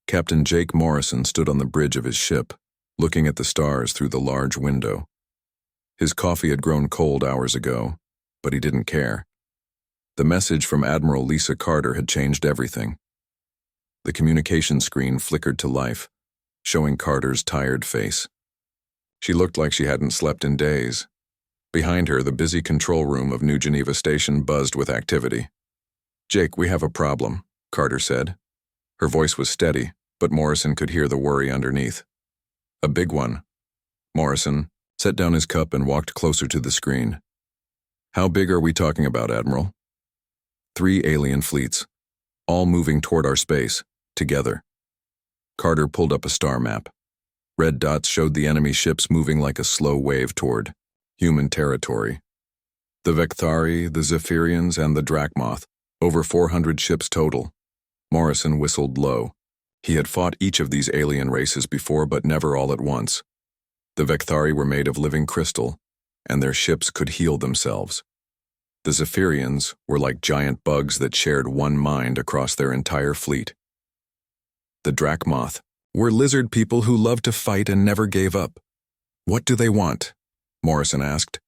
Captain Jake Morrison stood on the bridge of his ship, looking at the stars through the large window. His coffee had grown cold hours ago, but he didn't care. The message from Admiral Lisa Carter had changed everything. The communication screen flickered to life, showing Carter's tired face. She looked like she hadn't slept in days. Behind her, the busy control room of New Geneva Station buzzed with activity. "Jake, we have a problem," Carter said. Her voice was steady, but Morrison could hear the worry underneath. "A big one." Morrison set down his cup and walked closer to the screen. "How big are we talking about, Admiral?" 3 alien fleets, all moving toward our space, together. Carter pulled up a star map. Red dots showed the enemy ships moving like a slow wave toward human territory. The Vecthari, the Zephyrians, and the Drachmoth, over 400 ships total. Morrison whistled low. He had fought each of these alien races before, but never all at once. The Vecthari were made of living crystal, and their ships could heal themselves. The Zephyrians were like giant bugs that shared one mind across their entire fleet. The Drachmoth were lizard people who loved to fight and never gave up. "What do they want?" Morrison asked.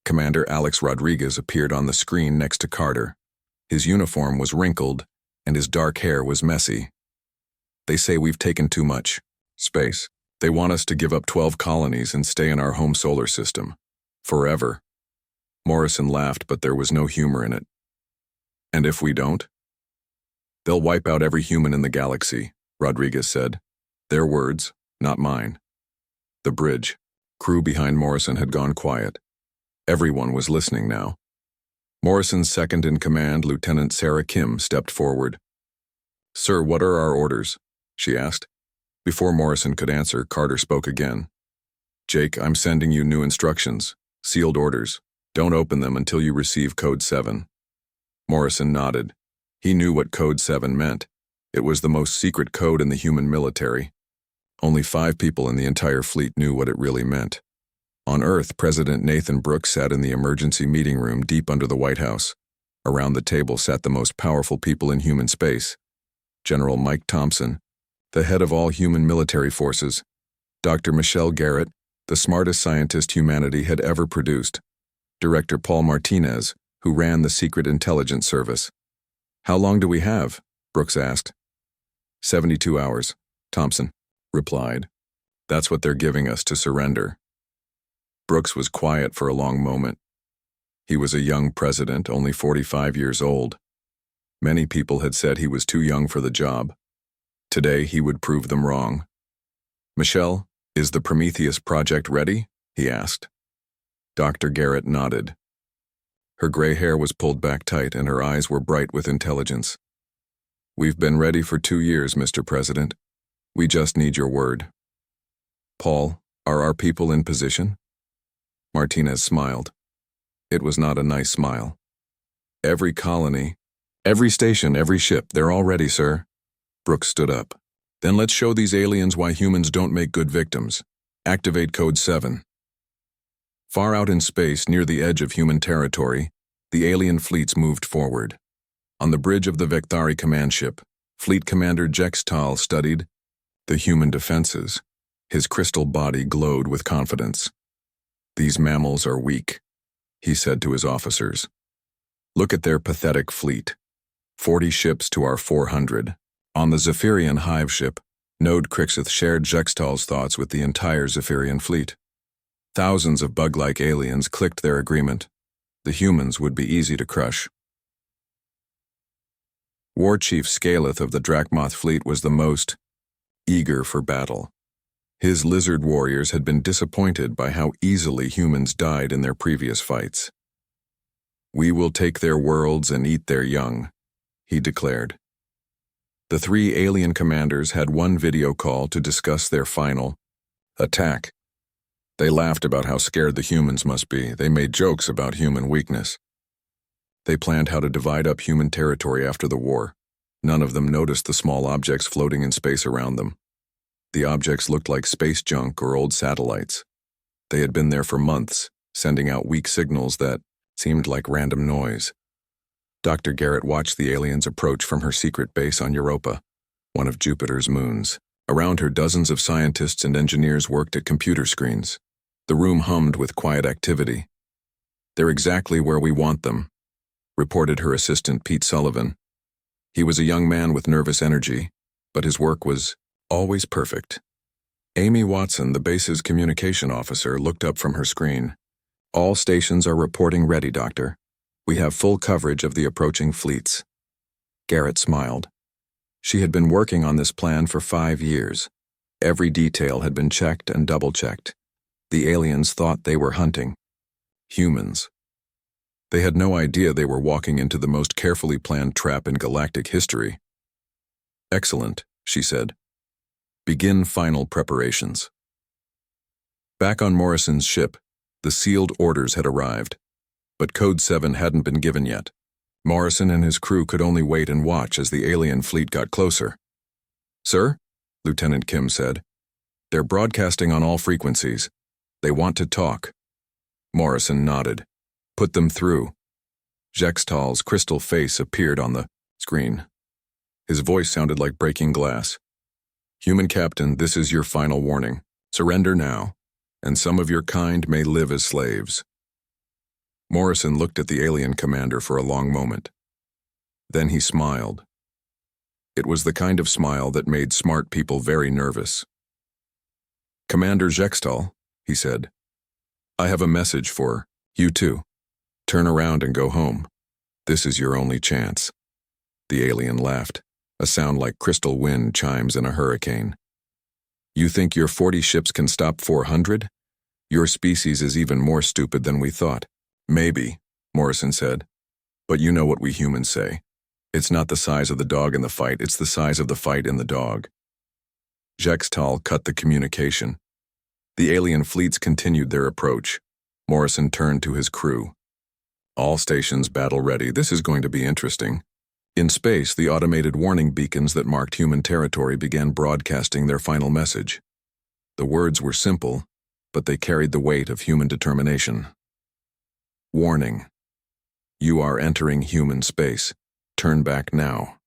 Commander Alex Rodriguez appeared on the screen next to Carter. His uniform was wrinkled, and his dark hair was messy. "They say we've taken too much space. They want us to give up 12 colonies and stay in our home solar system. Forever." Morrison laughed, but there was no humor in it. "And if we don't?" "They'll wipe out every human in the galaxy," Rodriguez said. Their words, not mine. The bridge. Crew behind Morrison had gone quiet. Everyone was listening now. Morrison's second-in-command, Lieutenant Sarah Kim, stepped forward. "Sir, what are our orders?" she asked. Before Morrison could answer, Carter spoke again. "Jake, I'm sending you new instructions. Sealed orders. Don't open them until you receive Code 7. Morrison nodded. He knew what Code 7 meant. It was the most secret code in the human military. Only 5 people in the entire fleet knew what it really meant. On Earth, President Nathan Brooks sat in the emergency meeting room deep under the White House. Around the table sat the most powerful people in human space. General Mike Thompson, the head of all human military forces. Dr. Michelle Garrett, the smartest scientist humanity had ever produced. Director Paul Martinez, who ran the Secret Intelligence Service. "How long do we have?" Brooks asked. 72 hours, Thompson replied. "That's what they're giving us to surrender." Brooks was quiet for a long moment. He was a young president, only 45 years old. Many people had said he was too young for the job. Today, he would prove them wrong. "Michelle, is the Prometheus project ready?" he asked. Dr. Garrett nodded. Her gray hair was pulled back tight and her eyes were bright with intelligence. "We've been ready for 2 years, Mr. President. We just need your word." "Paul, are our people in position?" Martinez smiled. It was not a nice smile. "Every colony, every station, every ship, they're all ready, sir." Brooks stood up. "Then let's show these aliens why humans don't make good victims. Activate Code 7. Far out in space, near the edge of human territory, the alien fleets moved forward. On the bridge of the Vecthari command ship, Fleet Commander Jex Tal studied the human defenses. His crystal body glowed with confidence. "These mammals are weak," he said to his officers. "Look at their pathetic fleet. 40 ships to our 400. On the Zephyrian hive ship, Node Crixith shared Jex Tal's thoughts with the entire Zephyrian fleet. Thousands of bug-like aliens clicked their agreement. The humans would be easy to crush. War Chief Scaleth of the Drachmoth fleet was the most eager for battle. His lizard warriors had been disappointed by how easily humans died in their previous fights. "We will take their worlds and eat their young," he declared. The 3 alien commanders had one video call to discuss their final attack. They laughed about how scared the humans must be. They made jokes about human weakness. They planned how to divide up human territory after the war. None of them noticed the small objects floating in space around them. The objects looked like space junk or old satellites. They had been there for months, sending out weak signals that seemed like random noise. Dr. Garrett watched the aliens approach from her secret base on Europa. one of Jupiter's moons. Around her, dozens of scientists and engineers worked at computer screens. The room hummed with quiet activity. "They're exactly where we want them," reported her assistant Pete Sullivan. He was a young man with nervous energy, but his work was always perfect. Amy Watson, the base's communication officer, looked up from her screen. "All stations are reporting ready, Doctor. We have full coverage of the approaching fleets." Garrett smiled. She had been working on this plan for 5 years. Every detail had been checked and double-checked. The aliens thought they were hunting humans. They had no idea they were walking into the most carefully planned trap in galactic history. "Excellent," she said. "Begin final preparations." Back on Morrison's ship, the sealed orders had arrived, but Code 7 hadn't been given yet. Morrison and his crew could only wait and watch as the alien fleet got closer. "Sir," Lieutenant Kim said, "they're broadcasting on all frequencies. They want to talk." Morrison nodded. "Put them through." Jextal's crystal face appeared on the screen. His voice sounded like breaking glass. "Human Captain, this is your final warning. Surrender now, and some of your kind may live as slaves." Morrison looked at the alien commander for a long moment. Then he smiled. It was the kind of smile that made smart people very nervous. "Commander Jextal," he said, "I have a message for you two. Turn around and go home. This is your only chance." The alien laughed, a sound like crystal wind chimes in a hurricane. "You think your 40 ships can stop 400? Your species is even more stupid than we thought." "Maybe," Morrison said, "but you know what we humans say. It's not the size of the dog in the fight, it's the size of the fight in the dog." Jextal cut the communication. The alien fleets continued their approach. Morrison turned to his crew. "All stations battle ready. This is going to be interesting." In space, the automated warning beacons that marked human territory began broadcasting their final message. The words were simple, but they carried the weight of human determination. "Warning. You are entering human space. Turn back now.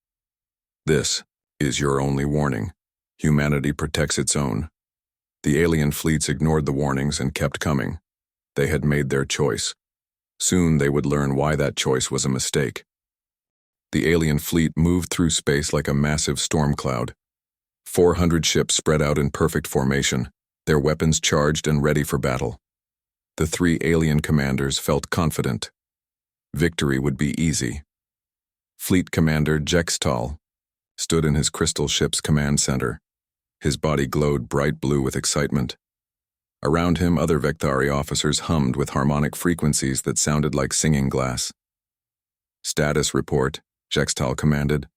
This is your only warning. Humanity protects its own." The alien fleets ignored the warnings and kept coming. They had made their choice. Soon they would learn why that choice was a mistake. The alien fleet moved through space like a massive storm cloud. 400 ships spread out in perfect formation, their weapons charged and ready for battle. The 3 alien commanders felt confident. Victory would be easy. Fleet Commander Jextal stood in his crystal ship's command center. His body glowed bright blue with excitement. Around him, other Vectari officers hummed with harmonic frequencies that sounded like singing glass. "Status report," Jextal commanded.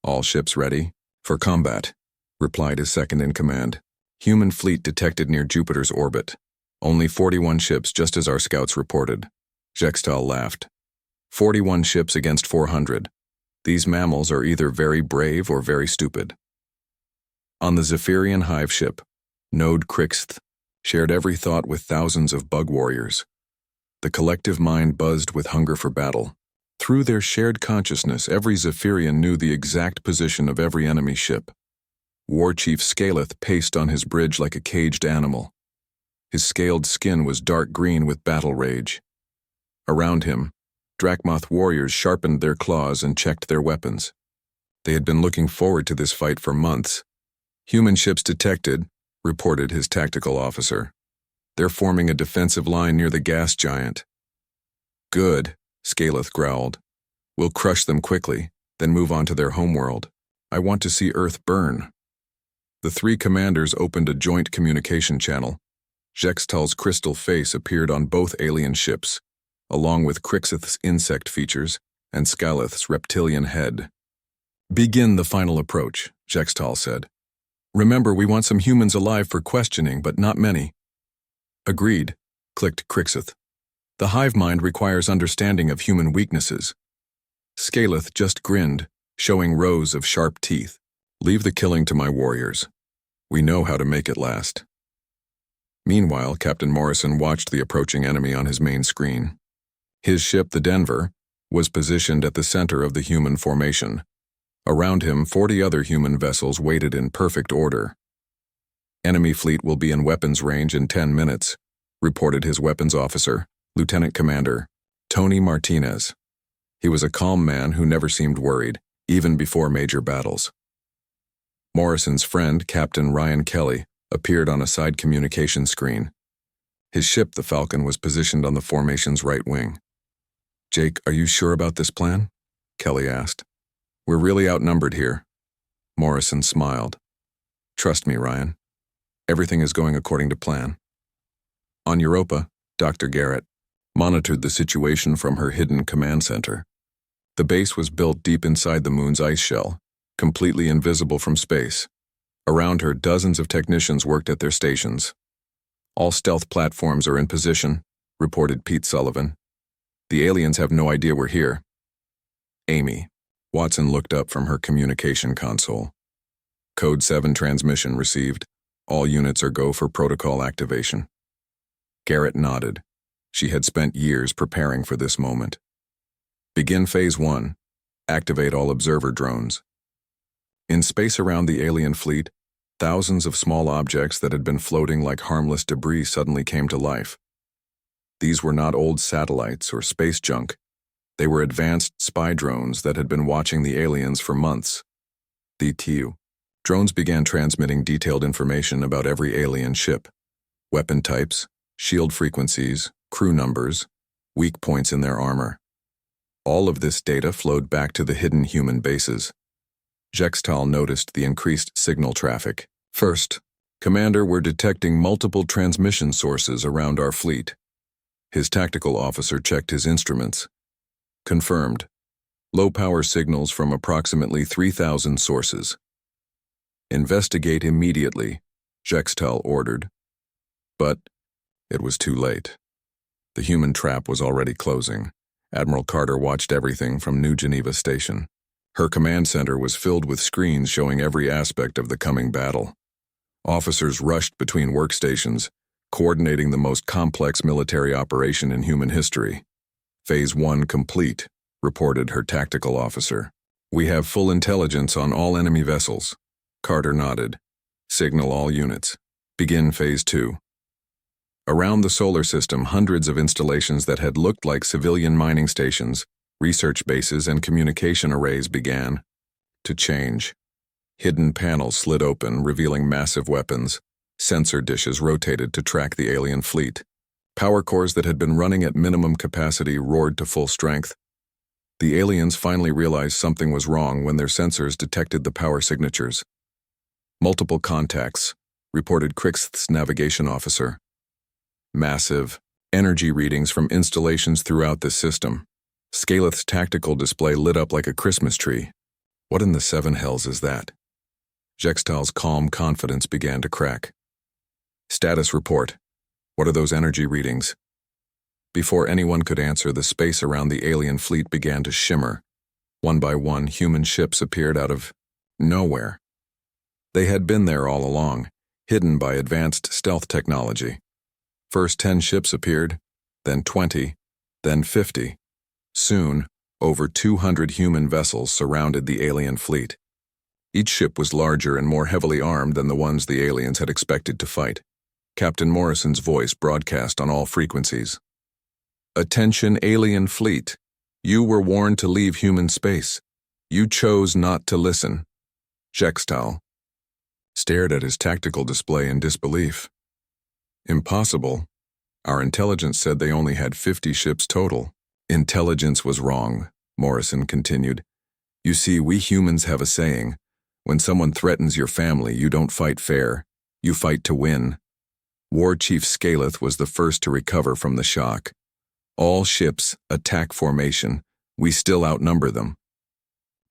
"All ships ready?" "For combat," replied his second-in-command. "Human fleet detected near Jupiter's orbit. Only 41 ships, just as our scouts reported." Jextal laughed. 41 ships against 400. These mammals are either very brave or very stupid." On the Zephyrian hive ship, Node Crixth shared every thought with thousands of bug warriors. The collective mind buzzed with hunger for battle. Through their shared consciousness, every Zephyrian knew the exact position of every enemy ship. War Chief Scaleth paced on his bridge like a caged animal. His scaled skin was dark green with battle rage. Around him, Drachmoth warriors sharpened their claws and checked their weapons. They had been looking forward to this fight for months. "Human ships detected," reported his tactical officer. "They're forming a defensive line near the gas giant." "Good," Scaleth growled. "We'll crush them quickly, then move on to their homeworld. I want to see Earth burn." The 3 commanders opened a joint communication channel. Jextal's crystal face appeared on both alien ships, along with Crixith's insect features and Scaleth's reptilian head. "Begin the final approach," Jextal said. "Remember, we want some humans alive for questioning, but not many." "Agreed," clicked Crixith. "The hive mind requires understanding of human weaknesses." Scaleth just grinned, showing rows of sharp teeth. "Leave the killing to my warriors. We know how to make it last." Meanwhile, Captain Morrison watched the approaching enemy on his main screen. His ship, the Denver, was positioned at the center of the human formation. Around him, 40 other human vessels waited in perfect order. "Enemy fleet will be in weapons range in 10 minutes, reported his weapons officer, Lieutenant Commander Tony Martinez. He was a calm man who never seemed worried, even before major battles. Morrison's friend, Captain Ryan Kelly, appeared on a side communication screen. His ship, the Falcon, was positioned on the formation's right wing. "Jake, are you sure about this plan?" Kelly asked. "We're really outnumbered here." Morrison smiled. "Trust me, Ryan. Everything is going according to plan." On Europa, Dr. Garrett monitored the situation from her hidden command center. The base was built deep inside the moon's ice shell, completely invisible from space. Around her, dozens of technicians worked at their stations. "All stealth platforms are in position," reported Pete Sullivan. "The aliens have no idea we're here." "Amy." Watson looked up from her communication console. "Code 7 transmission received. All units are go for protocol activation." Garrett nodded. She had spent years preparing for this moment. "Begin Phase 1. Activate all observer drones." In space around the alien fleet, thousands of small objects that had been floating like harmless debris suddenly came to life. These were not old satellites or space junk. They were advanced spy drones that had been watching the aliens for months. The TU drones began transmitting detailed information about every alien ship: weapon types, shield frequencies, crew numbers, weak points in their armor. All of this data flowed back to the hidden human bases. Jextal noticed the increased signal traffic. "First, Commander, we're detecting multiple transmission sources around our fleet." His tactical officer checked his instruments. "Confirmed. Low-power signals from approximately 3,000 sources." "Investigate immediately," Jextal ordered. But it was too late. The human trap was already closing. Admiral Carter watched everything from New Geneva Station. Her command center was filled with screens showing every aspect of the coming battle. Officers rushed between workstations, coordinating the most complex military operation in human history. "Phase 1 complete," reported her tactical officer. "We have full intelligence on all enemy vessels." Carter nodded. "Signal all units. Begin Phase 2. Around the solar system, hundreds of installations that had looked like civilian mining stations, research bases, and communication arrays began to change. Hidden panels slid open, revealing massive weapons. Sensor dishes rotated to track the alien fleet. Power cores that had been running at minimum capacity roared to full strength. The aliens finally realized something was wrong when their sensors detected the power signatures. "Multiple contacts," reported Krixth's navigation officer. "Massive energy readings from installations throughout the system." Scaleth's tactical display lit up like a Christmas tree. "What in the seven hells is that?" Jextal's calm confidence began to crack. "Status report. What are those energy readings?" Before anyone could answer, the space around the alien fleet began to shimmer. One by one, human ships appeared out of nowhere. They had been there all along, hidden by advanced stealth technology. First 10 ships appeared, then 20, then 50. Soon, over 200 human vessels surrounded the alien fleet. Each ship was larger and more heavily armed than the ones the aliens had expected to fight. Captain Morrison's voice broadcast on all frequencies. "Attention, alien fleet. You were warned to leave human space. You chose not to listen." Jextal stared at his tactical display in disbelief. "Impossible. Our intelligence said they only had 50 ships total." "Intelligence was wrong," Morrison continued. "You see, we humans have a saying. When someone threatens your family, you don't fight fair. You fight to win." War Chief Scaleth was the first to recover from the shock. "All ships, attack formation. We still outnumber them."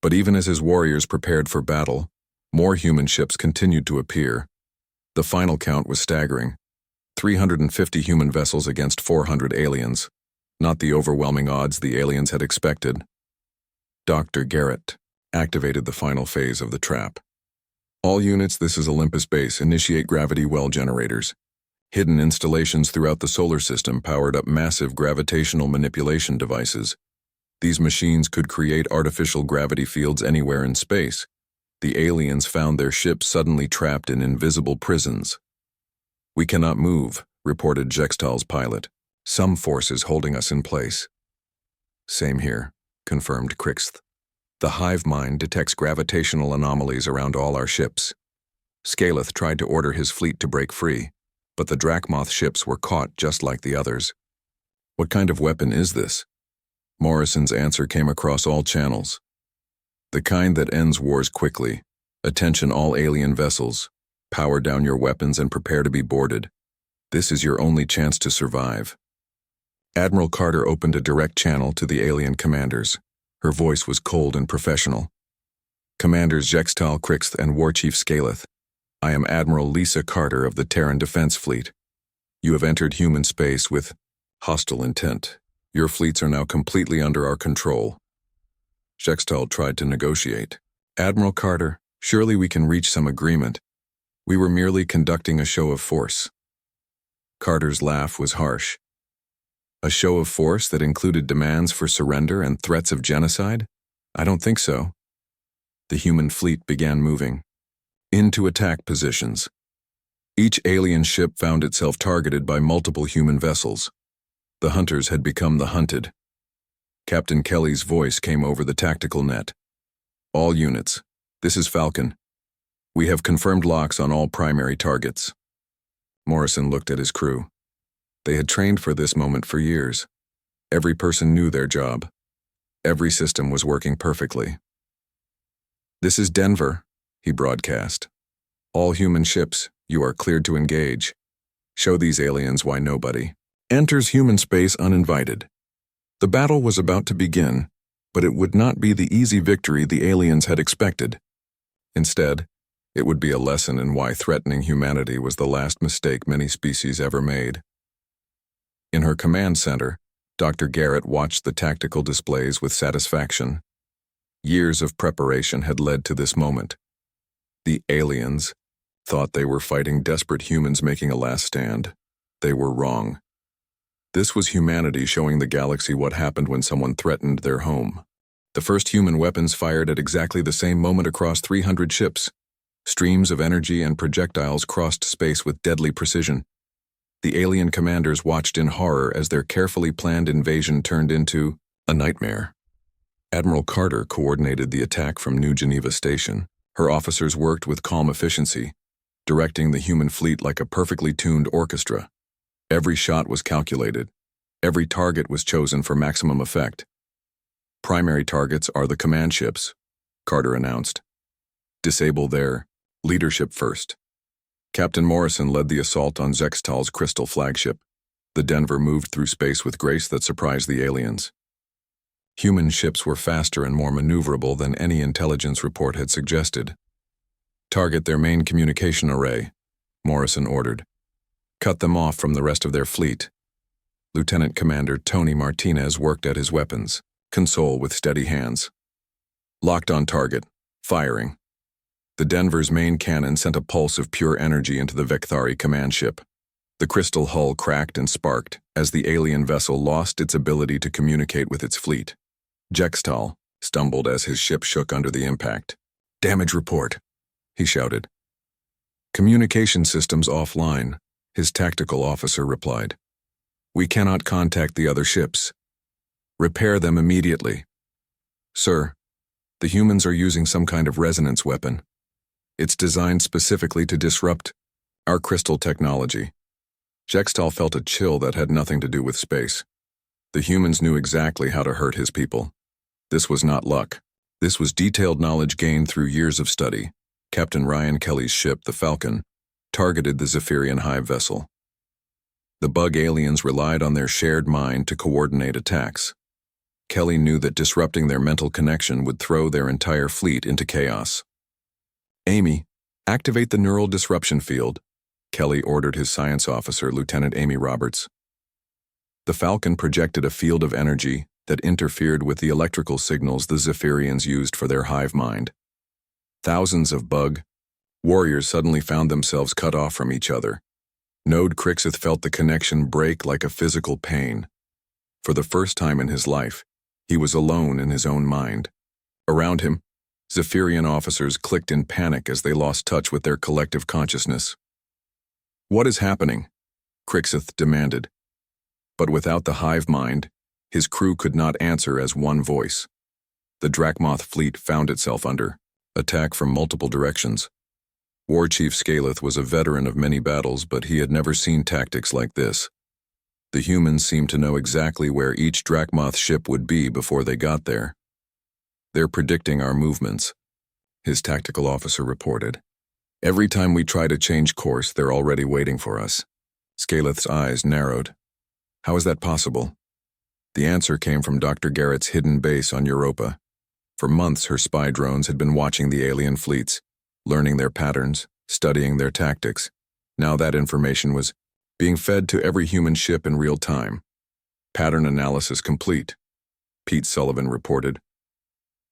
But even as his warriors prepared for battle, more human ships continued to appear. The final count was staggering. 350 human vessels against 400 aliens. Not the overwhelming odds the aliens had expected. Dr. Garrett activated the final phase of the trap. "All units, this is Olympus Base. Initiate gravity well generators." Hidden installations throughout the solar system powered up massive gravitational manipulation devices. These machines could create artificial gravity fields anywhere in space. The aliens found their ship suddenly trapped in invisible prisons. "We cannot move," reported Jextal's pilot. "Some force is holding us in place." "Same here," confirmed Crixth. "The hive mind detects gravitational anomalies around all our ships." Scaleth tried to order his fleet to break free, but the Drachmoth ships were caught just like the others. "What kind of weapon is this?" Morrison's answer came across all channels. "The kind that ends wars quickly. Attention all alien vessels. Power down your weapons and prepare to be boarded. This is your only chance to survive." Admiral Carter opened a direct channel to the alien commanders. Her voice was cold and professional. "Commanders Jextal, Crixth, and War Chief Scaleth, I am Admiral Lisa Carter of the Terran Defense Fleet. You have entered human space with hostile intent. Your fleets are now completely under our control." Jextal tried to negotiate. "Admiral Carter, surely we can reach some agreement. We were merely conducting a show of force." Carter's laugh was harsh. "A show of force that included demands for surrender and threats of genocide? I don't think so." The human fleet began moving into attack positions. Each alien ship found itself targeted by multiple human vessels. The hunters had become the hunted. Captain Kelly's voice came over the tactical net. "All units, this is Falcon. We have confirmed locks on all primary targets." Morrison looked at his crew. They had trained for this moment for years. Every person knew their job. Every system was working perfectly. "This is Denver," he broadcast. "All human ships, you are cleared to engage. Show these aliens why nobody enters human space uninvited." The battle was about to begin, but it would not be the easy victory the aliens had expected. Instead, it would be a lesson in why threatening humanity was the last mistake many species ever made. In her command center, Dr. Garrett watched the tactical displays with satisfaction. Years of preparation had led to this moment. The aliens thought they were fighting desperate humans making a last stand. They were wrong. This was humanity showing the galaxy what happened when someone threatened their home. The first human weapons fired at exactly the same moment across 300 ships. Streams of energy and projectiles crossed space with deadly precision. The alien commanders watched in horror as their carefully planned invasion turned into a nightmare. Admiral Carter coordinated the attack from New Geneva Station. Her officers worked with calm efficiency, directing the human fleet like a perfectly tuned orchestra. Every shot was calculated. Every target was chosen for maximum effect. "Primary targets are the command ships," Carter announced. "Disable their leadership first." Captain Morrison led the assault on Jextal's Crystal flagship. The Denver moved through space with grace that surprised the aliens. Human ships were faster and more maneuverable than any intelligence report had suggested. "Target their main communication array," Morrison ordered. "Cut them off from the rest of their fleet." Lieutenant Commander Tony Martinez worked at his weapons, console with steady hands. "Locked on target. Firing." The Denver's main cannon sent a pulse of pure energy into the Vekthari command ship. The crystal hull cracked and sparked as the alien vessel lost its ability to communicate with its fleet. Jextal stumbled as his ship shook under the impact. "Damage report," he shouted. "Communication systems offline," his tactical officer replied. "We cannot contact the other ships. Repair them immediately." "Sir, the humans are using some kind of resonance weapon. It's designed specifically to disrupt our crystal technology." Jextal felt a chill that had nothing to do with space. The humans knew exactly how to hurt his people. This was not luck. This was detailed knowledge gained through years of study. Captain Ryan Kelly's ship, the Falcon, targeted the Zephyrian hive vessel. The bug aliens relied on their shared mind to coordinate attacks. Kelly knew that disrupting their mental connection would throw their entire fleet into chaos. "Amy, activate the neural disruption field," Kelly ordered his science officer, Lieutenant Amy Roberts. The Falcon projected a field of energy that interfered with the electrical signals the Zephyrians used for their hive mind. Thousands of bug warriors suddenly found themselves cut off from each other. Node Crixith felt the connection break like a physical pain. For the first time in his life, He was alone in his own mind. Around him, Zephyrian officers clicked in panic as they lost touch with their collective consciousness. "What is happening?" Crixith demanded. But without the hive mind, his crew could not answer as one voice. The Drachmoth fleet found itself under attack from multiple directions. War Chief Scaleth was a veteran of many battles, but he had never seen tactics like this. The humans seemed to know exactly where each Drachmoth ship would be before they got there. "They're predicting our movements," his tactical officer reported. "Every time we try to change course, they're already waiting for us." Scaleth's eyes narrowed. How is that possible? The answer came from Dr. Garrett's hidden base on Europa. For months, her spy drones had been watching the alien fleets, learning their patterns, studying their tactics. Now that information was being fed to every human ship in real time. "Pattern analysis complete," Pete Sullivan reported.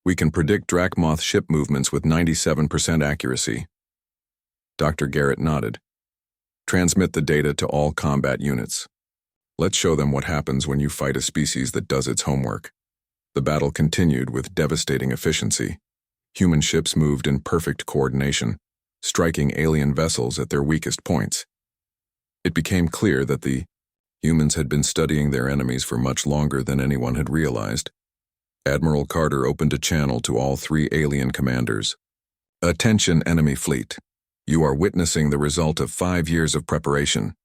"We can predict Drachmoth ship movements with 97% accuracy." Dr. Garrett nodded. "Transmit the data to all combat units. Let's show them what happens when you fight a species that does its homework." The battle continued with devastating efficiency. Human ships moved in perfect coordination, striking alien vessels at their weakest points. It became clear that the humans had been studying their enemies for much longer than anyone had realized. Admiral Carter opened a channel to all 3 alien commanders. "Attention, enemy fleet. You are witnessing the result of 5 years of preparation.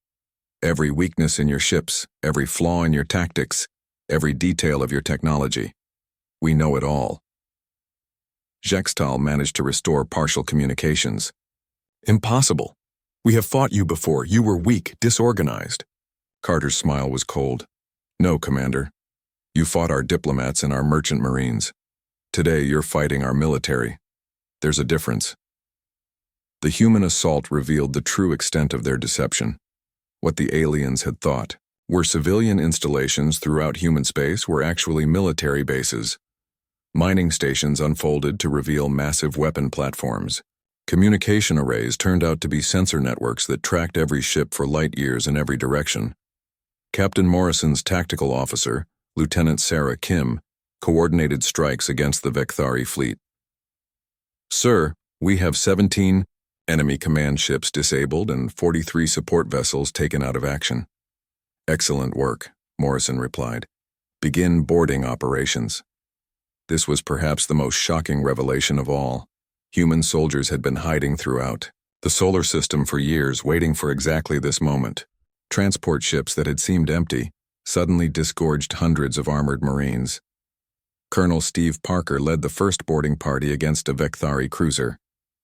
Every weakness in your ships, every flaw in your tactics, every detail of your technology. We know it all." Jextal managed to restore partial communications. "Impossible. We have fought you before. You were weak, disorganized." Carter's smile was cold. "No, Commander. You fought our diplomats and our merchant marines. Today you're fighting our military. There's a difference." The human assault revealed the true extent of their deception. What the aliens had thought were civilian installations throughout human space were actually military bases. Mining stations unfolded to reveal massive weapon platforms. Communication arrays turned out to be sensor networks that tracked every ship for light years in every direction. Captain Morrison's tactical officer, Lieutenant Sarah Kim, coordinated strikes against the Vekthari fleet. "Sir, we have 17 enemy command ships disabled and 43 support vessels taken out of action." "Excellent work," Morrison replied. "Begin boarding operations." This was perhaps the most shocking revelation of all. Human soldiers had been hiding throughout the solar system for years, waiting for exactly this moment. Transport ships that had seemed empty suddenly disgorged hundreds of armored Marines. Colonel Steve Parker led the first boarding party against a Vekthari cruiser.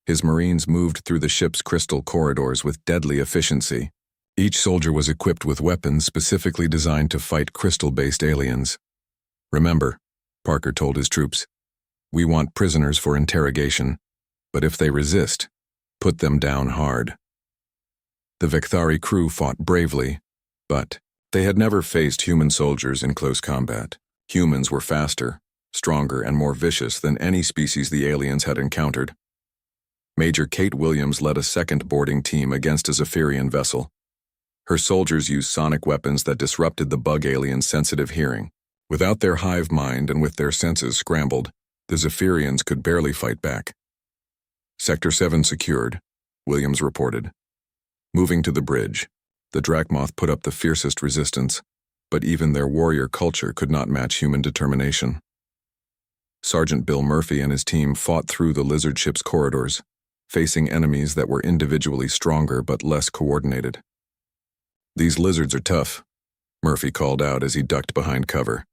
His Marines moved through the ship's crystal corridors with deadly efficiency. Each soldier was equipped with weapons specifically designed to fight crystal-based aliens. "Remember," Parker told his troops, "we want prisoners for interrogation, but if they resist, put them down hard." The Vekthari crew fought bravely, but they had never faced human soldiers in close combat. Humans were faster, stronger, and more vicious than any species the aliens had encountered. Major Kate Williams led a second boarding team against a Zephyrian vessel. Her soldiers used sonic weapons that disrupted the bug aliens' sensitive hearing. Without their hive mind and with their senses scrambled, the Zephyrians could barely fight back. "Sector 7 secured," Williams reported. Moving to the bridge, the Drachmoth put up the fiercest resistance, but even their warrior culture could not match human determination. Sergeant Bill Murphy and his team fought through the lizard ship's corridors, facing enemies that were individually stronger but less coordinated. "These lizards are tough," Murphy called out as he ducked behind cover.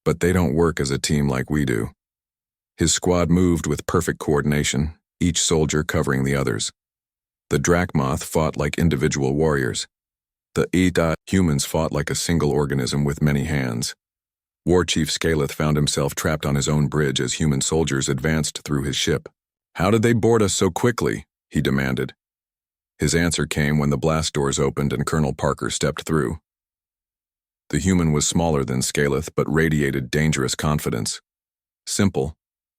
"But they don't work as a team like we do." His squad moved with perfect coordination, each soldier covering the others. The Drachmoth fought like individual warriors. The Eta humans fought like a single organism with many hands. War Chief Scaleth found himself trapped on his own bridge as human soldiers advanced through his ship. "How did they board us so quickly?" he demanded. His answer came when the blast doors opened and Colonel Parker stepped through. The human was smaller than Scaleth but radiated dangerous confidence. "Simple,"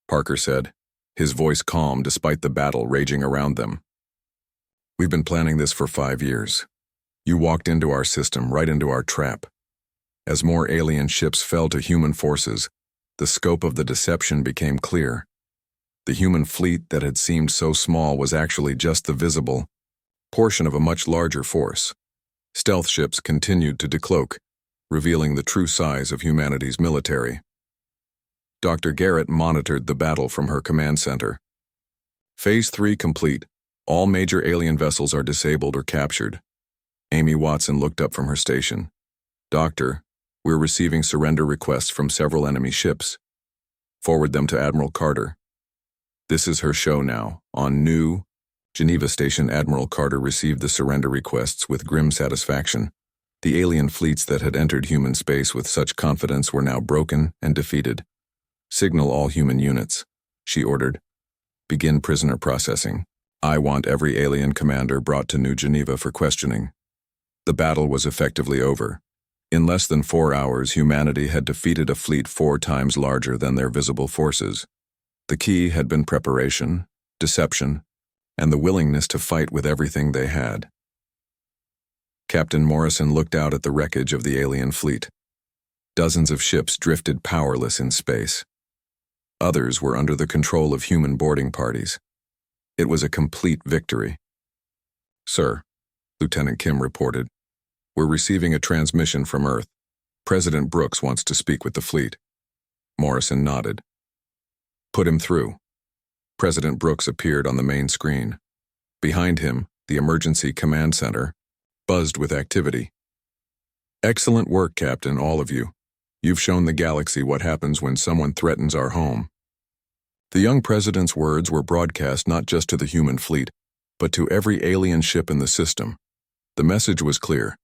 Parker said, his voice calm despite the battle raging around them. "We've been planning this for 5 years. You walked into our system, right into our trap. As more alien ships fell to human forces, The scope of the deception became clear. The human fleet that had seemed so small was actually just the visible portion of a much larger force. Stealth ships continued to decloak, revealing the true size of humanity's military. Dr. Garrett monitored the battle from her command center. Phase 3 complete. All major alien vessels are disabled or captured. Amy Watson looked up from her station. Doctor, we're receiving surrender requests from several enemy ships. Forward them to Admiral Carter. This is her show now. On New Geneva Station, Admiral Carter received the surrender requests with grim satisfaction. The alien fleets that had entered human space with such confidence were now broken and defeated. Signal all human units, she ordered. Begin prisoner processing. I want every alien commander brought to New Geneva for questioning. The battle was effectively over. In less than 4 hours, humanity had defeated a fleet 4 times larger than their visible forces. The key had been preparation, deception, and the willingness to fight with everything they had. Captain Morrison looked out at the wreckage of the alien fleet. Dozens of ships drifted powerless in space. Others were under the control of human boarding parties. It was a complete victory. Sir, Lieutenant Kim reported, we're receiving a transmission from Earth. President Brooks wants to speak with the fleet. Morrison nodded. Put him through. President Brooks appeared on the main screen. Behind him, the emergency command center buzzed with activity. Excellent work, Captain, all of you. You've shown the galaxy what happens when someone threatens our home. The young president's words were broadcast not just to the human fleet, but to every alien ship in the system. The message was clear.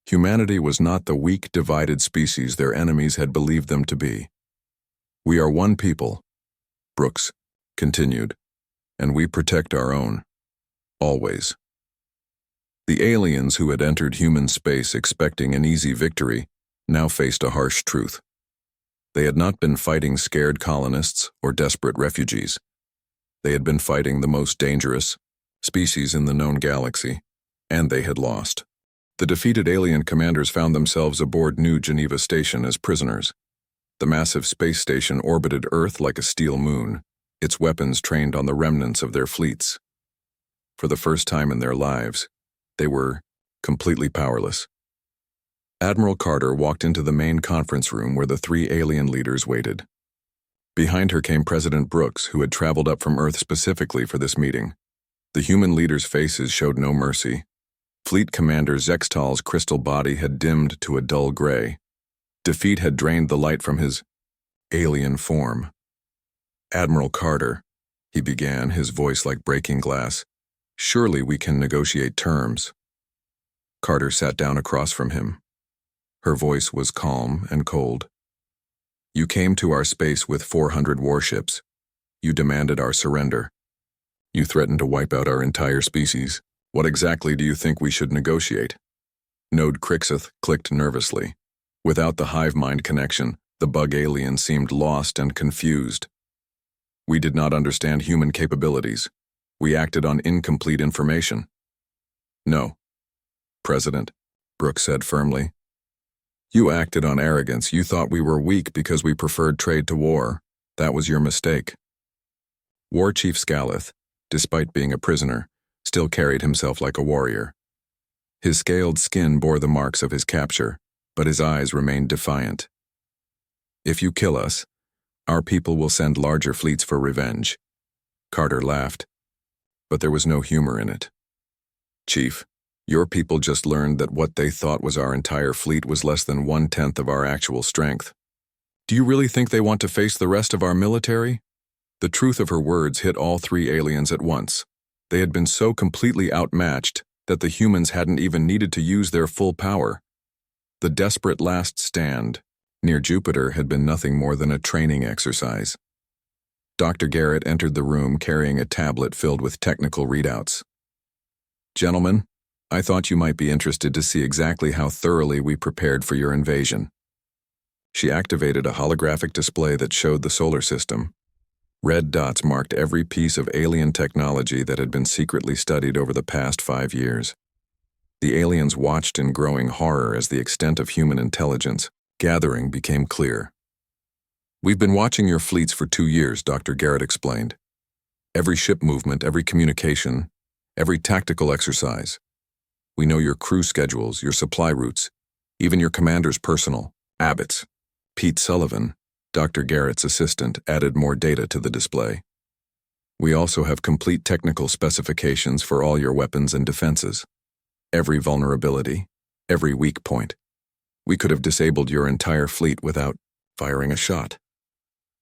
Humanity was not the weak, divided species their enemies had believed them to be. We are one people, Brooks continued, and we protect our own. Always. The aliens who had entered human space expecting an easy victory now faced a harsh truth. They had not been fighting scared colonists or desperate refugees. They had been fighting the most dangerous species in the known galaxy, and they had lost. The defeated alien commanders found themselves aboard New Geneva Station as prisoners. The massive space station orbited Earth like a steel moon, its weapons trained on the remnants of their fleets. For the first time in their lives, they were completely powerless. Admiral Carter walked into the main conference room where the 3 alien leaders waited. Behind her came President Brooks, who had traveled up from Earth specifically for this meeting. The human leaders' faces showed no mercy. Fleet Commander Zextal's crystal body had dimmed to a dull gray. Defeat had drained the light from his alien form. Admiral Carter, he began, his voice like breaking glass. Surely we can negotiate terms. Carter sat down across from him. Her voice was calm and cold. You came to our space with 400 warships. You demanded our surrender. You threatened to wipe out our entire species. What exactly do you think we should negotiate? Node Crixeth clicked nervously. Without the hive mind connection, the bug alien seemed lost and confused. We did not understand human capabilities. We acted on incomplete information. No, President, Brooks said firmly. You acted on arrogance. You thought we were weak because we preferred trade to war. That was your mistake. War Chief Scaleth, despite being a prisoner, still carried himself like a warrior. His scaled skin bore the marks of his capture, but his eyes remained defiant. If you kill us, our people will send larger fleets for revenge. Carter laughed, but there was no humor in it. Chief, your people just learned that what they thought was our entire fleet was less than 1/10 of our actual strength. Do you really think they want to face the rest of our military? The truth of her words hit all 3 aliens at once. They had been so completely outmatched that the humans hadn't even needed to use their full power. The desperate last stand near Jupiter had been nothing more than a training exercise. Dr. Garrett entered the room carrying a tablet filled with technical readouts. Gentlemen, I thought you might be interested to see exactly how thoroughly we prepared for your invasion. She activated a holographic display that showed the solar system. Red dots marked every piece of alien technology that had been secretly studied over the past 5 years. The aliens watched in growing horror as the extent of human intelligence gathering became clear. We've been watching your fleets for 2 years, Dr. Garrett explained. Every ship movement, every communication, every tactical exercise. We know your crew schedules, your supply routes, even your commander's personal habits. Pete Sullivan, Dr. Garrett's assistant, added more data to the display. We also have complete technical specifications for all your weapons and defenses. Every vulnerability, every weak point. We could have disabled your entire fleet without firing a shot.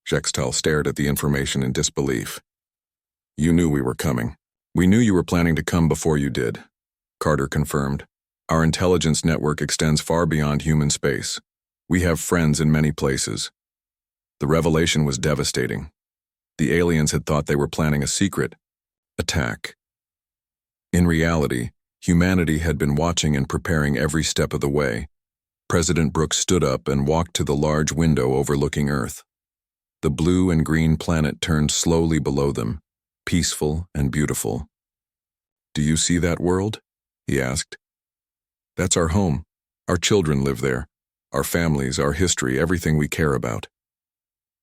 Jextal stared at the information in disbelief. You knew we were coming. We knew you were planning to come before you did, Carter confirmed. Our intelligence network extends far beyond human space. We have friends in many places. The revelation was devastating. The aliens had thought they were planning a secret attack. In reality, humanity had been watching and preparing every step of the way. President Brooks stood up and walked to the large window overlooking Earth. The blue and green planet turned slowly below them, peaceful and beautiful. Do you see that world? He asked. That's our home. Our children live there. Our families, our history, everything we care about.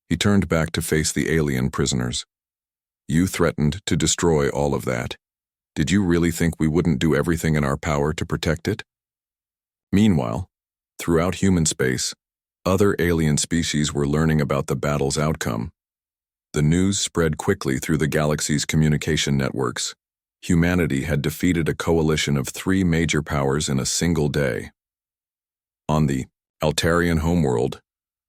He turned back to face the alien prisoners. You threatened to destroy all of that. Did you really think we wouldn't do everything in our power to protect it? Meanwhile, throughout human space, other alien species were learning about the battle's outcome. The news spread quickly through the galaxy's communication networks. Humanity had defeated a coalition of 3 major powers in a single day. On the Altarian homeworld,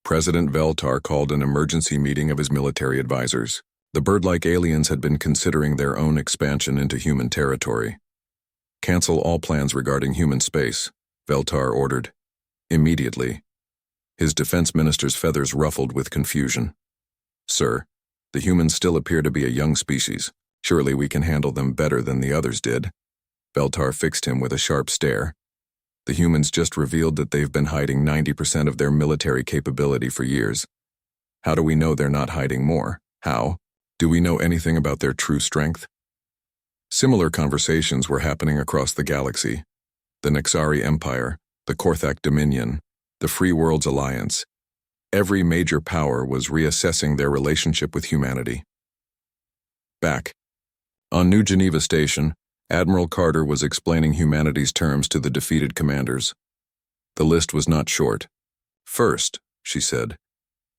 President Veltar called an emergency meeting of his military advisors. The bird-like aliens had been considering their own expansion into human territory. Cancel all plans regarding human space, Veltar ordered. Immediately. His defense minister's feathers ruffled with confusion. Sir, the humans still appear to be a young species. Surely we can handle them better than the others did. Veltar fixed him with a sharp stare. The humans just revealed that they've been hiding 90% of their military capability for years. How do we know they're not hiding more? How? Do we know anything about their true strength? Similar conversations were happening across the galaxy. The Nexari Empire, the Korthak Dominion, the Free Worlds Alliance. Every major power was reassessing their relationship with humanity. Back. On New Geneva Station, Admiral Carter was explaining humanity's terms to the defeated commanders. The list was not short. First, she said,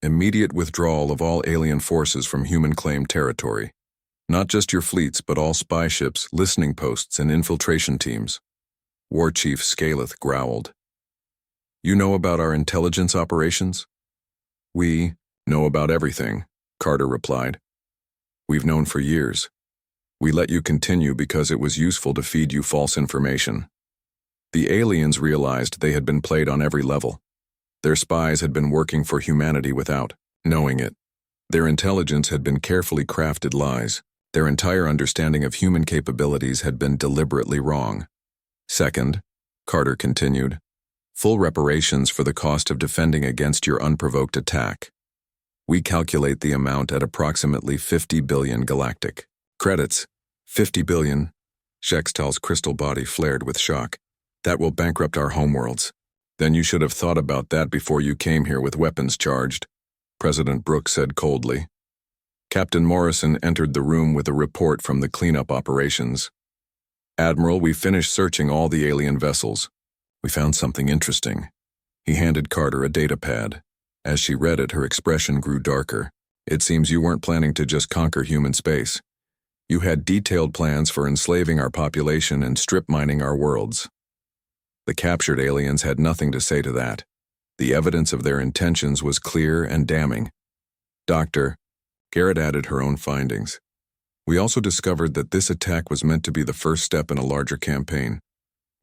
immediate withdrawal of all alien forces from human-claimed territory. Not just your fleets, but all spy ships, listening posts, and infiltration teams. War Chief Scaleth growled. You know about our intelligence operations? We know about everything, Carter replied. We've known for years. We let you continue because it was useful to feed you false information. The aliens realized they had been played on every level. Their spies had been working for humanity without knowing it. Their intelligence had been carefully crafted lies. Their entire understanding of human capabilities had been deliberately wrong. Second, Carter continued, full reparations for the cost of defending against your unprovoked attack. We calculate the amount at approximately 50 billion galactic credits. 50 billion. Jextal's crystal body flared with shock. That will bankrupt our homeworlds. Then you should have thought about that before you came here with weapons charged, President Brooks said coldly. Captain Morrison entered the room with a report from the cleanup operations. Admiral, we finished searching all the alien vessels. We found something interesting. He handed Carter a data pad. As she read it, her expression grew darker. It seems you weren't planning to just conquer human space. You had detailed plans for enslaving our population and strip mining our worlds. The captured aliens had nothing to say to that. The evidence of their intentions was clear and damning. Dr. Garrett added her own findings. We also discovered that this attack was meant to be the first step in a larger campaign.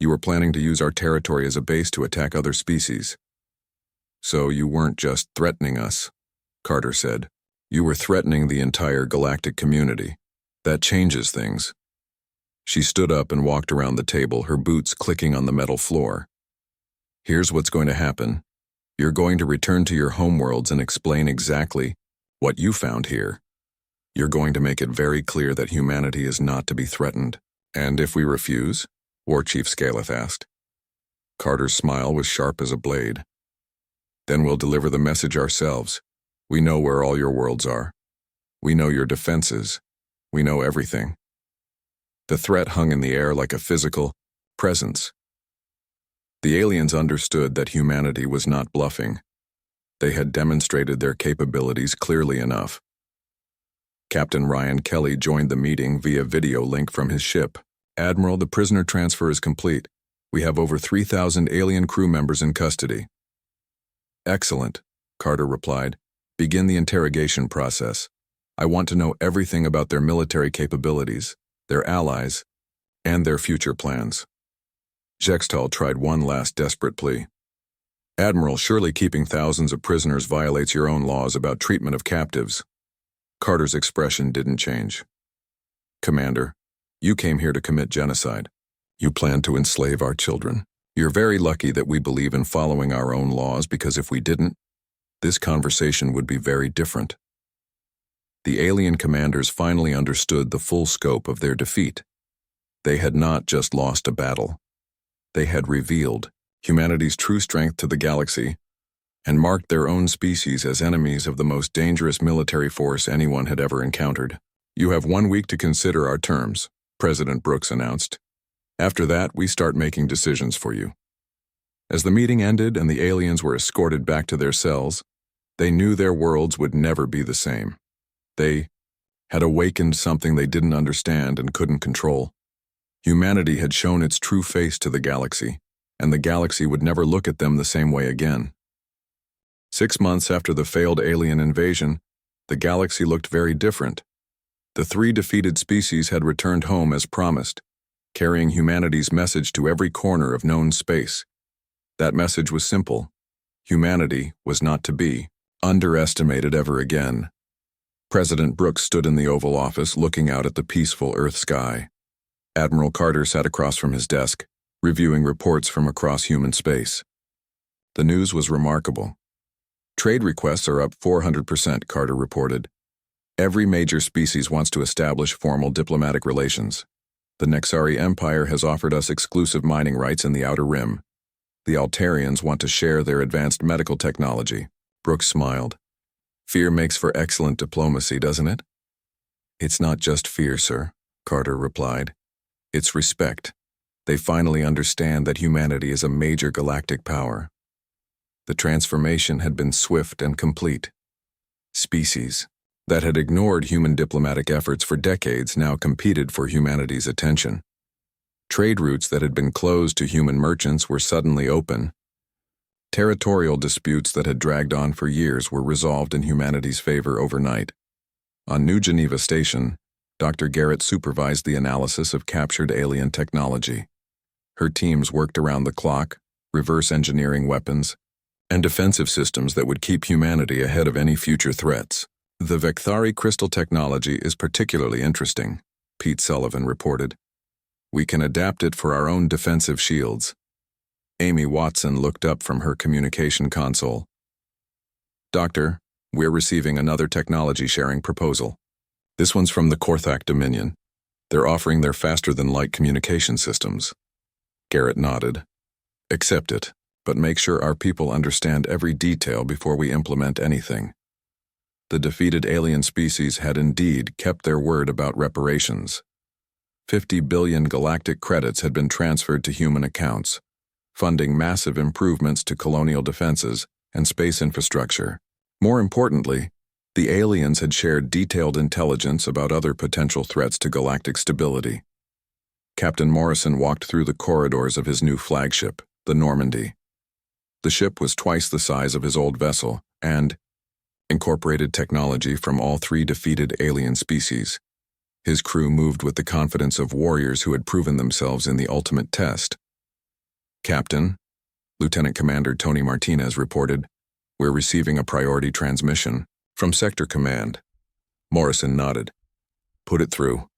You were planning to use our territory as a base to attack other species. So you weren't just threatening us, Carter said. You were threatening the entire galactic community. That changes things. She stood up and walked around the table, her boots clicking on the metal floor. Here's what's going to happen. You're going to return to your homeworlds and explain exactly what you found here. You're going to make it very clear that humanity is not to be threatened. And if we refuse? War Chief Scaleth asked. Carter's smile was sharp as a blade. Then we'll deliver the message ourselves. We know where all your worlds are. We know your defenses. We know everything. The threat hung in the air like a physical presence. The aliens understood that humanity was not bluffing. They had demonstrated their capabilities clearly enough. Captain Ryan Kelly joined the meeting via video link from his ship. Admiral, the prisoner transfer is complete. We have over 3,000 alien crew members in custody. Excellent, Carter replied. Begin the interrogation process. I want to know everything about their military capabilities, their allies, and their future plans. Jextal tried one last desperate plea. Admiral, surely keeping thousands of prisoners violates your own laws about treatment of captives. Carter's expression didn't change. Commander, you came here to commit genocide. You plan to enslave our children. You're very lucky that we believe in following our own laws, because if we didn't, this conversation would be very different. The alien commanders finally understood the full scope of their defeat. They had not just lost a battle. They had revealed humanity's true strength to the galaxy and marked their own species as enemies of the most dangerous military force anyone had ever encountered. You have 1 week to consider our terms, President Brooks announced. After that, we start making decisions for you. As the meeting ended and the aliens were escorted back to their cells, they knew their worlds would never be the same. They had awakened something they didn't understand and couldn't control. Humanity had shown its true face to the galaxy, and the galaxy would never look at them the same way again. 6 months after the failed alien invasion, the galaxy looked very different. The 3 defeated species had returned home as promised, carrying humanity's message to every corner of known space. That message was simple. Humanity was not to be underestimated ever again. President Brooks stood in the Oval Office looking out at the peaceful Earth sky. Admiral Carter sat across from his desk, reviewing reports from across human space. The news was remarkable. Trade requests are up 400%, Carter reported. Every major species wants to establish formal diplomatic relations. The Nexari Empire has offered us exclusive mining rights in the Outer Rim. The Altarians want to share their advanced medical technology. Brooks smiled. Fear makes for excellent diplomacy, doesn't it? It's not just fear, sir, Carter replied. It's respect. They finally understand that humanity is a major galactic power. The transformation had been swift and complete. Species that had ignored human diplomatic efforts for decades now competed for humanity's attention. Trade routes that had been closed to human merchants were suddenly open. Territorial disputes that had dragged on for years were resolved in humanity's favor overnight. On New Geneva Station, Dr. Garrett supervised the analysis of captured alien technology. Her teams worked around the clock, reverse engineering weapons, and defensive systems that would keep humanity ahead of any future threats. The Vecthari crystal technology is particularly interesting, Pete Sullivan reported. We can adapt it for our own defensive shields. Amy Watson looked up from her communication console. Doctor, we're receiving another technology sharing proposal. This one's from the Korthak Dominion. They're offering their faster-than-light communication systems. Garrett nodded. Accept it, but make sure our people understand every detail before we implement anything. The defeated alien species had indeed kept their word about reparations. 50 billion galactic credits had been transferred to human accounts, funding massive improvements to colonial defenses and space infrastructure. More importantly, the aliens had shared detailed intelligence about other potential threats to galactic stability. Captain Morrison walked through the corridors of his new flagship, the Normandy. The ship was twice the size of his old vessel and incorporated technology from all 3 defeated alien species. His crew moved with the confidence of warriors who had proven themselves in the ultimate test. Captain, Lieutenant Commander Tony Martinez reported, we're receiving a priority transmission from Sector Command. Morrison nodded. Put it through.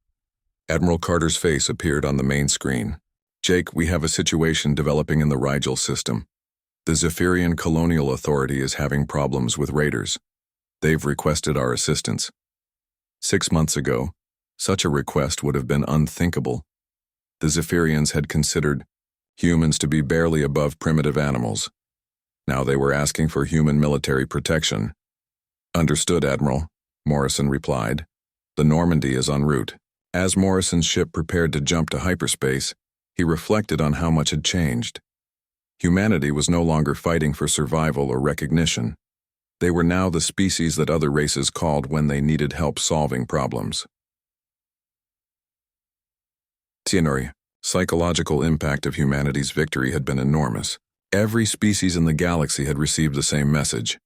Admiral Carter's face appeared on the main screen. Jake, we have a situation developing in the Rigel system. The Zephyrian Colonial Authority is having problems with raiders. They've requested our assistance. 6 months ago, such a request would have been unthinkable. The Zephyrians had considered humans to be barely above primitive animals. Now they were asking for human military protection. Understood, Admiral, Morrison replied. The Normandy is en route. As Morrison's ship prepared to jump to hyperspace, he reflected on how much had changed. Humanity was no longer fighting for survival or recognition. They were now the species that other races called when they needed help solving problems. The psychological impact of humanity's victory had been enormous. Every species in the galaxy had received the same message.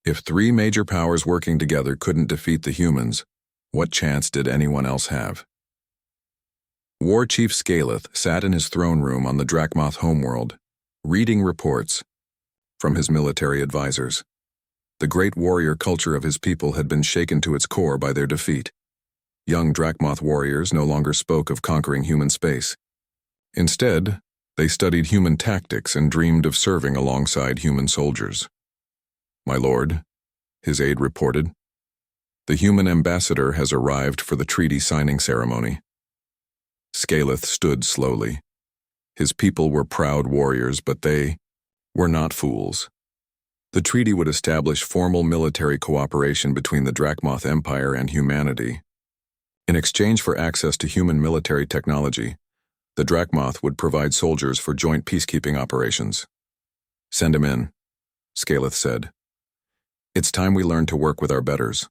If three major powers working together couldn't defeat the humans, what chance did anyone else have? War Chief Scaleth sat in his throne room on the Drachmoth homeworld, reading reports from his military advisors. The great warrior culture of his people had been shaken to its core by their defeat. Young Drachmoth warriors no longer spoke of conquering human space. Instead, they studied human tactics and dreamed of serving alongside human soldiers. My lord, his aide reported, the human ambassador has arrived for the treaty signing ceremony. Scaleth stood slowly. His people were proud warriors, but they were not fools. The treaty would establish formal military cooperation between the Drachmoth Empire and humanity. In exchange for access to human military technology, the Drachmoth would provide soldiers for joint peacekeeping operations. Send him in, Scaleth said. It's time we learn to work with our betters.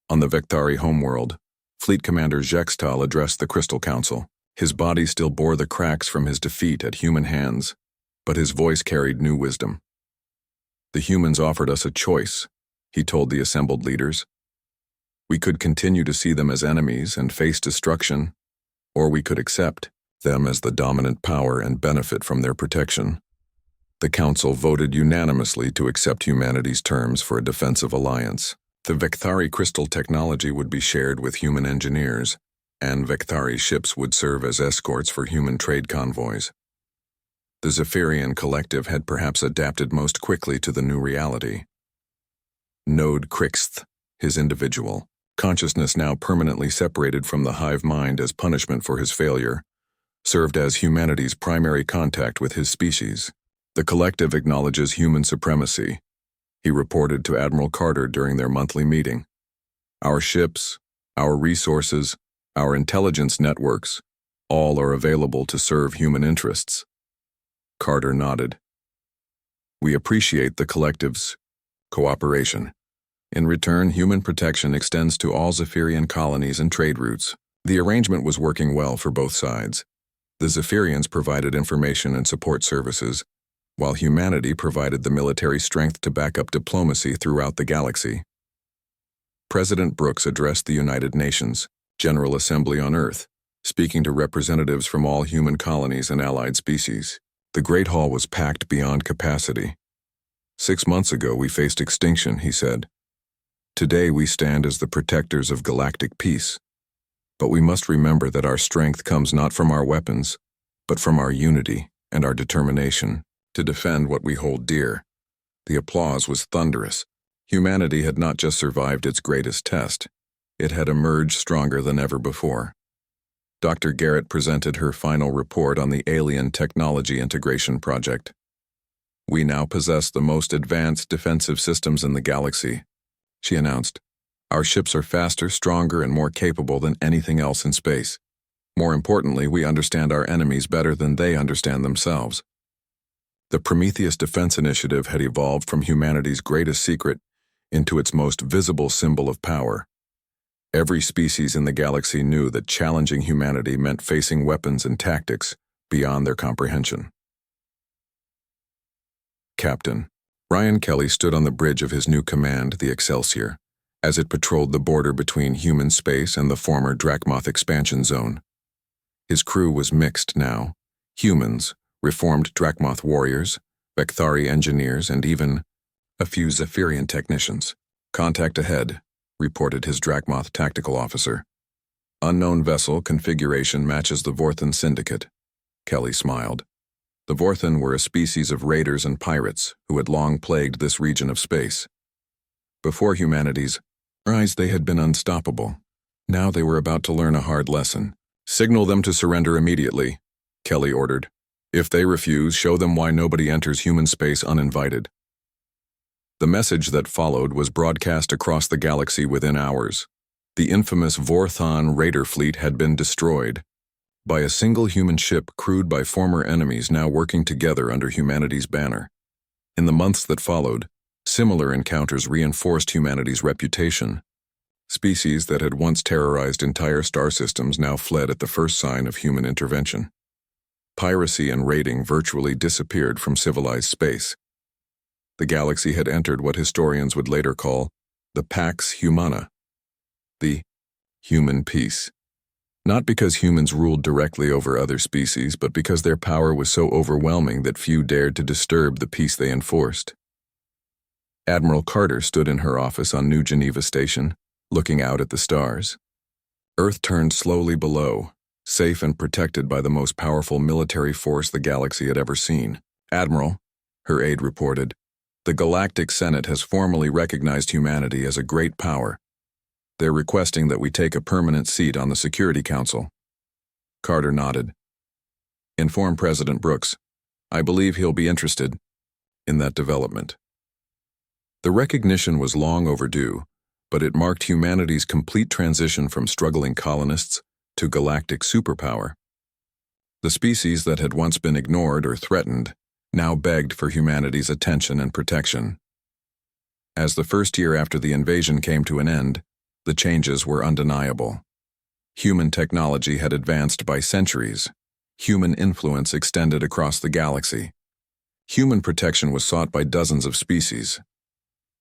On the Vectari homeworld, Fleet Commander Jextal addressed the Crystal Council. His body still bore the cracks from his defeat at human hands, but his voice carried new wisdom. The humans offered us a choice, he told the assembled leaders. We could continue to see them as enemies and face destruction, or we could accept them as the dominant power and benefit from their protection. The Council voted unanimously to accept humanity's terms for a defensive alliance. The Vectari crystal technology would be shared with human engineers, and Vectari ships would serve as escorts for human trade convoys. The Zephyrian collective had perhaps adapted most quickly to the new reality. Node Crixth, his individual, consciousness now permanently separated from the hive mind as punishment for his failure, served as humanity's primary contact with his species. The collective acknowledges human supremacy, he reported to Admiral Carter during their monthly meeting. Our ships, our resources, our intelligence networks, all are available to serve human interests. Carter nodded. We appreciate the collective's cooperation. In return, human protection extends to all Zephyrian colonies and trade routes. The arrangement was working well for both sides. The Zephyrians provided information and support services, while humanity provided the military strength to back up diplomacy throughout the galaxy. President Brooks addressed the United Nations General Assembly on Earth, speaking to representatives from all human colonies and allied species. The Great Hall was packed beyond capacity. 6 months ago we faced extinction, he said. Today we stand as the protectors of galactic peace. But we must remember that our strength comes not from our weapons, but from our unity and our determination to defend what we hold dear. The applause was thunderous. Humanity had not just survived its greatest test, it had emerged stronger than ever before. Dr. Garrett presented her final report on the Alien Technology Integration Project. We now possess the most advanced defensive systems in the galaxy, she announced. Our ships are faster, stronger, and more capable than anything else in space. More importantly, we understand our enemies better than they understand themselves. The Prometheus Defense Initiative had evolved from humanity's greatest secret into its most visible symbol of power. Every species in the galaxy knew that challenging humanity meant facing weapons and tactics beyond their comprehension. Captain Ryan Kelly stood on the bridge of his new command, the Excelsior, as it patrolled the border between human space and the former Drachmoth expansion zone. His crew was mixed now: humans, reformed Drachmoth warriors, Vectari engineers, and even a few Zephyrian technicians. Contact ahead, reported his Drachmoth tactical officer. Unknown vessel configuration matches the Vorthan Syndicate. Kelly smiled. The Vorthan were a species of raiders and pirates who had long plagued this region of space. Before humanity's rise, they had been unstoppable. Now they were about to learn a hard lesson. Signal them to surrender immediately, Kelly ordered. If they refuse, show them why nobody enters human space uninvited. The message that followed was broadcast across the galaxy within hours. The infamous Vorthon raider fleet had been destroyed by a single human ship crewed by former enemies now working together under humanity's banner. In the months that followed, similar encounters reinforced humanity's reputation. Species that had once terrorized entire star systems now fled at the first sign of human intervention. Piracy and raiding virtually disappeared from civilized space. The galaxy had entered what historians would later call the Pax Humana, the human peace. Not because humans ruled directly over other species, but because their power was so overwhelming that few dared to disturb the peace they enforced. Admiral Carter stood in her office on New Geneva Station, looking out at the stars. Earth turned slowly below, safe and protected by the most powerful military force the galaxy had ever seen. "Admiral," her aide reported, "the Galactic Senate has formally recognized humanity as a great power. They're requesting that we take a permanent seat on the Security Council." Carter nodded. "Inform President Brooks. I believe he'll be interested in that development." The recognition was long overdue, but it marked humanity's complete transition from struggling colonists to galactic superpower. The species that had once been ignored or threatened now begged for humanity's attention and protection. As the first year after the invasion came to an end, the changes were undeniable. Human technology had advanced by centuries. Human influence extended across the galaxy. Human protection was sought by dozens of species.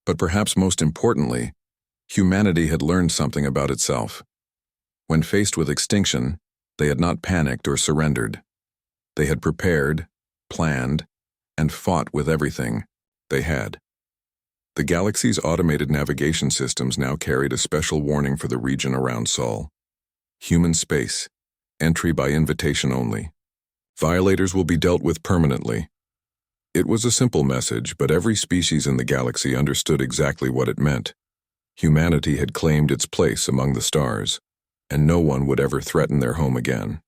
But perhaps most importantly, humanity had learned something about itself. When faced with extinction, they had not panicked or surrendered. They had prepared, planned, and fought with everything they had. The galaxy's automated navigation systems now carried a special warning for the region around Sol. Human space, entry by invitation only. Violators will be dealt with permanently. It was a simple message, but every species in the galaxy understood exactly what it meant. Humanity had claimed its place among the stars, and no one would ever threaten their home again.